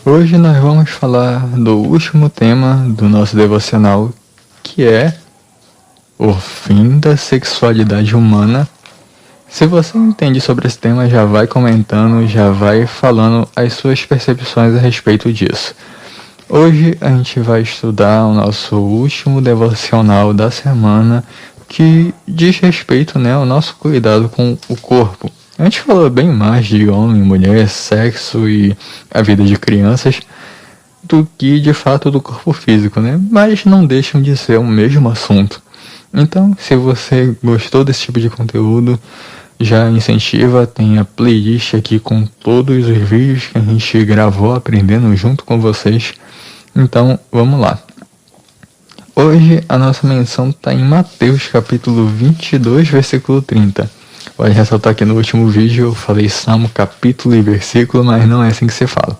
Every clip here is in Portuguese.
Hoje nós vamos falar do último tema do nosso devocional, que é o fim da sexualidade humana. Se você entende sobre esse tema, já vai comentando, já vai falando as suas percepções a respeito disso. Hoje a gente vai estudar o nosso último devocional da semana, que diz respeito, ao nosso cuidado com o corpo. A gente falou bem mais de homem, mulher, sexo e a vida de crianças do que de fato do corpo físico, Mas não deixam de ser o mesmo assunto. Então, se você gostou desse tipo de conteúdo, já incentiva, tem a playlist aqui com todos os vídeos que a gente gravou aprendendo junto com vocês. Então, vamos lá. Hoje a nossa menção está em Mateus capítulo 22, versículo 30. Pode ressaltar que no último vídeo eu falei Salmo, capítulo e versículo, mas não é assim que se fala.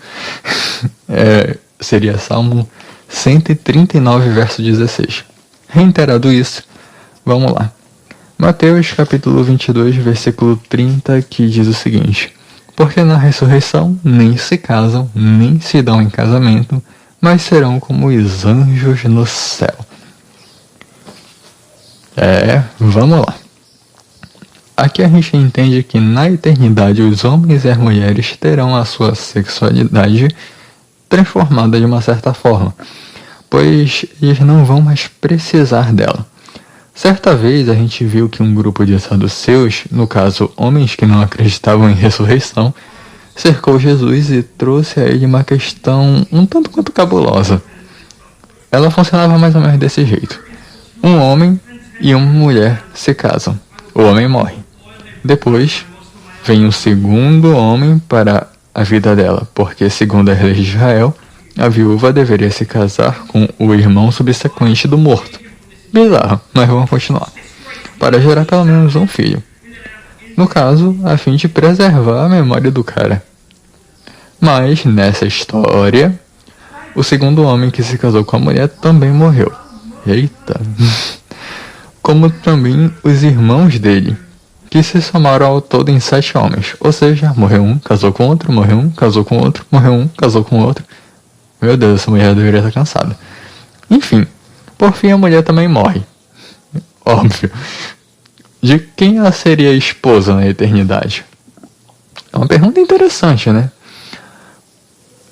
Seria Salmo 139, verso 16. Reiterado isso, vamos lá. Mateus capítulo 22, versículo 30, que diz o seguinte: porque na ressurreição nem se casam, nem se dão em casamento, mas serão como os anjos no céu. Vamos lá. Aqui a gente entende que na eternidade os homens e as mulheres terão a sua sexualidade transformada de uma certa forma, pois eles não vão mais precisar dela. Certa vez a gente viu que um grupo de saduceus, no caso homens que não acreditavam em ressurreição, cercou Jesus e trouxe a ele uma questão um tanto quanto cabulosa. Ela funcionava mais ou menos desse jeito: um homem e uma mulher se casam, o homem morre. Depois vem um segundo homem para a vida dela, porque segundo as leis de Israel, a viúva deveria se casar com o irmão subsequente do morto. Bizarro, mas vamos continuar. Para gerar pelo menos um filho. No caso, a fim de preservar a memória do cara. Mas, nessa história, o segundo homem que se casou com a mulher também morreu. Eita! Como também os irmãos dele, que se somaram ao todo em 7 homens. Ou seja, morreu um, casou com outro, morreu um, casou com outro, morreu um, casou com outro. Meu Deus, essa mulher deveria estar cansada. Enfim, por fim a mulher também morre. Óbvio. De quem ela seria esposa na eternidade? É uma pergunta interessante,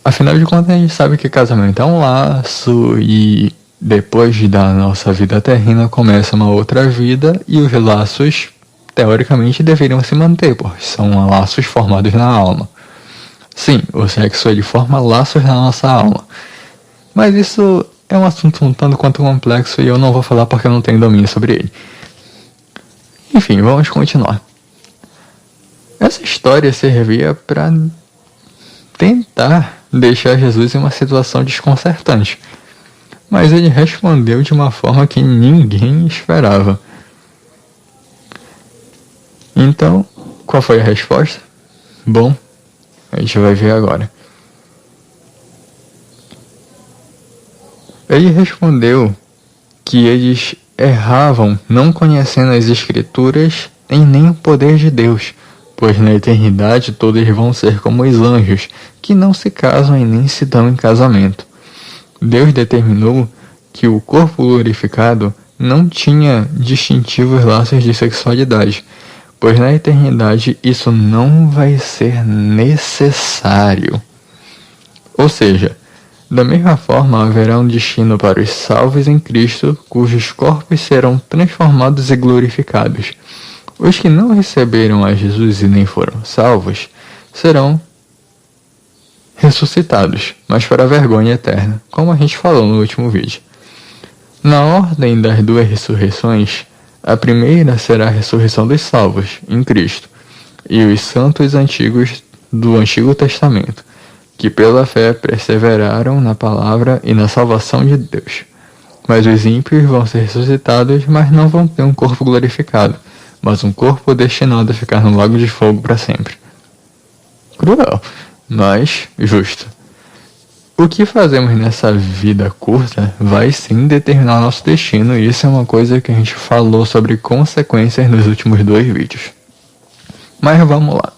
Afinal de contas, a gente sabe que casamento é um laço e depois da nossa vida terrena começa uma outra vida e os laços, teoricamente, deveriam se manter, pois são laços formados na alma. Sim, o sexo ele forma laços na nossa alma. Mas isso é um assunto um tanto quanto complexo e eu não vou falar porque eu não tenho domínio sobre ele. Enfim, vamos continuar. Essa história servia para tentar deixar Jesus em uma situação desconcertante. Mas ele respondeu de uma forma que ninguém esperava. Então, qual foi a resposta? Bom, a gente vai ver agora. Ele respondeu que eles erravam não conhecendo as Escrituras e nem o poder de Deus, pois na eternidade todos vão ser como os anjos, que não se casam e nem se dão em casamento. Deus determinou que o corpo glorificado não tinha distintivos laços de sexualidade, pois na eternidade isso não vai ser necessário. Ou seja, da mesma forma haverá um destino para os salvos em Cristo, cujos corpos serão transformados e glorificados. Os que não receberam a Jesus e nem foram salvos, serão ressuscitados, mas para a vergonha eterna, como a gente falou no último vídeo. Na ordem das duas ressurreições, a primeira será a ressurreição dos salvos, em Cristo, e os santos antigos do Antigo Testamento, que pela fé perseveraram na palavra e na salvação de Deus. Mas os ímpios vão ser ressuscitados, mas não vão ter um corpo glorificado, mas um corpo destinado a ficar no lago de fogo para sempre. Cruel, mas justo. O que fazemos nessa vida curta vai sim determinar nosso destino, e isso é uma coisa que a gente falou sobre consequências nos últimos 2 vídeos. Mas vamos lá.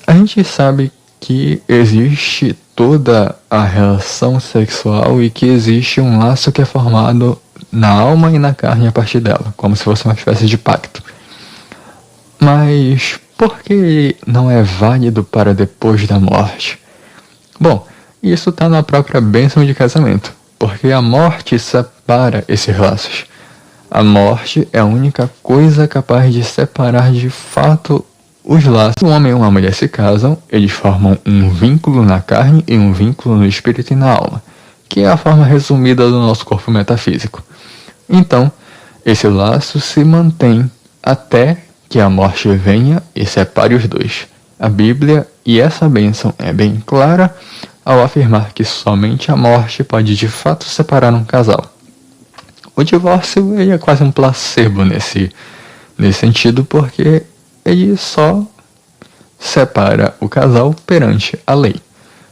A gente sabe que existe toda a relação sexual e que existe um laço que é formado na alma e na carne a partir dela, como se fosse uma espécie de pacto. Mas por que não é válido para depois da morte? Bom, isso está na própria bênção de casamento, porque a morte separa esses laços. A morte é a única coisa capaz de separar de fato os laços. Um homem e uma mulher se casam, eles formam um vínculo na carne e um vínculo no espírito e na alma, que é a forma resumida do nosso corpo metafísico. Então, esse laço se mantém até que a morte venha e separe os dois. A Bíblia e essa bênção é bem clara ao afirmar que somente a morte pode de fato separar um casal. O divórcio ele é quase um placebo nesse sentido, porque ele só separa o casal perante a lei.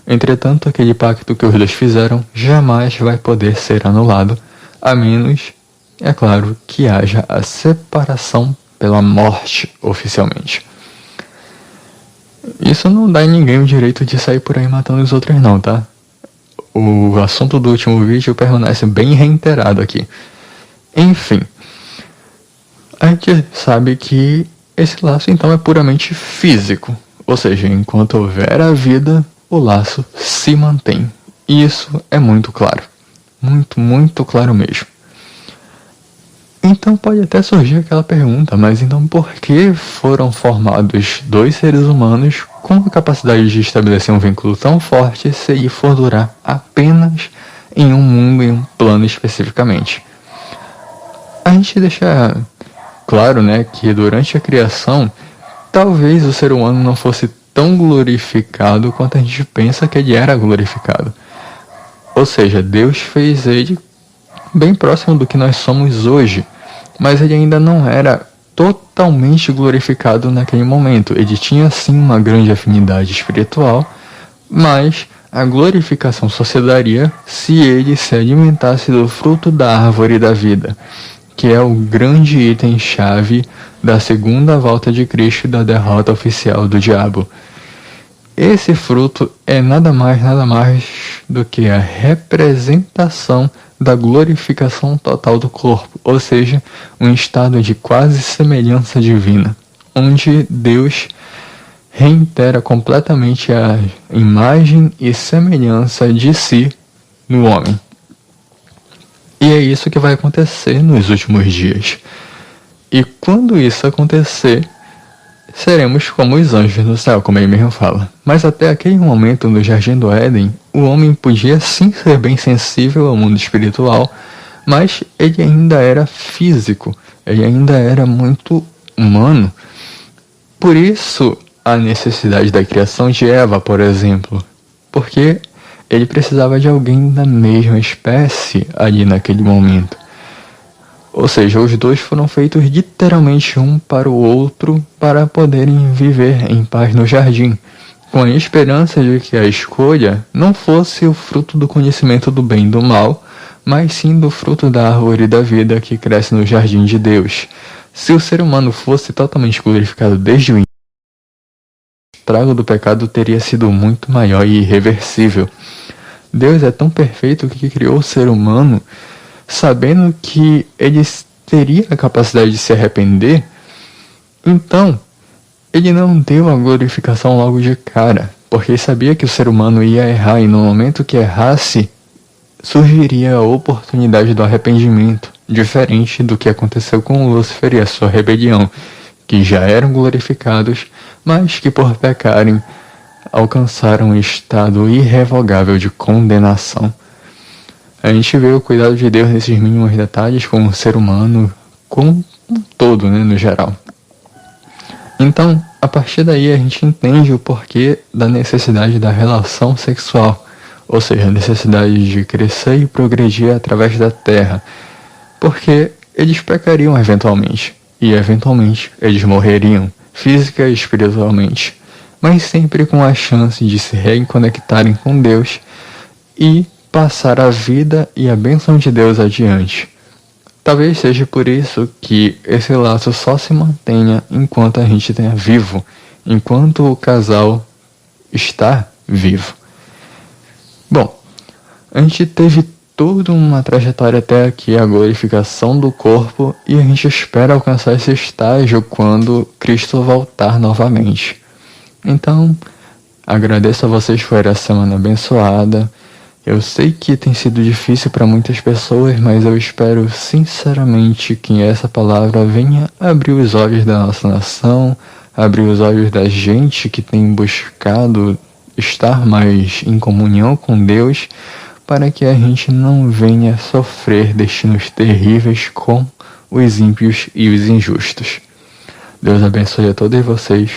Entretanto, aquele pacto que os dois fizeram jamais vai poder ser anulado, a menos, é claro, que haja a separação pela morte oficialmente. Isso não dá a ninguém o direito de sair por aí matando os outros não, tá? O assunto do último vídeo permanece bem reiterado aqui. Enfim, a gente sabe que esse laço então é puramente físico, ou seja, enquanto houver a vida, o laço se mantém. E isso é muito claro, muito claro mesmo. Então pode até surgir aquela pergunta, mas então por que foram formados dois seres humanos com a capacidade de estabelecer um vínculo tão forte se ele for durar apenas em um mundo, em um plano especificamente? A gente deixa claro, né, que durante a criação, talvez o ser humano não fosse tão glorificado quanto a gente pensa que ele era glorificado. Ou seja, Deus fez ele bem próximo do que nós somos hoje, mas ele ainda não era totalmente glorificado naquele momento. Ele tinha sim uma grande afinidade espiritual, mas a glorificação só se daria se ele se alimentasse do fruto da árvore da vida, que é o grande item-chave da segunda volta de Cristo e da derrota oficial do diabo. Esse fruto é nada mais do que a representação da glorificação total do corpo, ou seja, um estado de quase semelhança divina, onde Deus reitera completamente a imagem e semelhança de si no homem. E é isso que vai acontecer nos últimos dias. E quando isso acontecer, seremos como os anjos no céu, como ele mesmo fala. Mas até aquele momento no Jardim do Éden, o homem podia sim ser bem sensível ao mundo espiritual, mas ele ainda era físico, ele ainda era muito humano. Por isso, a necessidade da criação de Eva, por exemplo, porque ele precisava de alguém da mesma espécie ali naquele momento. Ou seja, os dois foram feitos literalmente um para o outro para poderem viver em paz no jardim, com a esperança de que a escolha não fosse o fruto do conhecimento do bem e do mal, mas sim do fruto da árvore da vida que cresce no jardim de Deus. Se o ser humano fosse totalmente glorificado desde o início, o estrago do pecado teria sido muito maior e irreversível. Deus é tão perfeito que criou o ser humano sabendo que ele teria a capacidade de se arrepender, então ele não deu a glorificação logo de cara, porque ele sabia que o ser humano ia errar e no momento que errasse, surgiria a oportunidade do arrependimento, diferente do que aconteceu com Lúcifer e a sua rebelião, que já eram glorificados, mas que por pecarem alcançaram um estado irrevogável de condenação. A gente vê o cuidado de Deus nesses mínimos detalhes com o ser humano como um todo, né, no geral. Então, a partir daí a gente entende o porquê da necessidade da relação sexual, ou seja, a necessidade de crescer e progredir através da terra, porque eles pecariam eventualmente, e eventualmente eles morreriam, física e espiritualmente, mas sempre com a chance de se reconectarem com Deus e passar a vida e a bênção de Deus adiante. Talvez seja por isso que esse laço só se mantenha enquanto a gente esteja vivo, enquanto o casal está vivo. Bom, a gente teve toda uma trajetória até aqui, a glorificação do corpo, e a gente espera alcançar esse estágio quando Cristo voltar novamente. Então, agradeço a vocês por essa semana abençoada. Eu sei que tem sido difícil para muitas pessoas, mas eu espero sinceramente que essa palavra venha abrir os olhos da nossa nação, abrir os olhos da gente que tem buscado estar mais em comunhão com Deus, para que a gente não venha sofrer destinos terríveis com os ímpios e os injustos. Deus abençoe a todos vocês.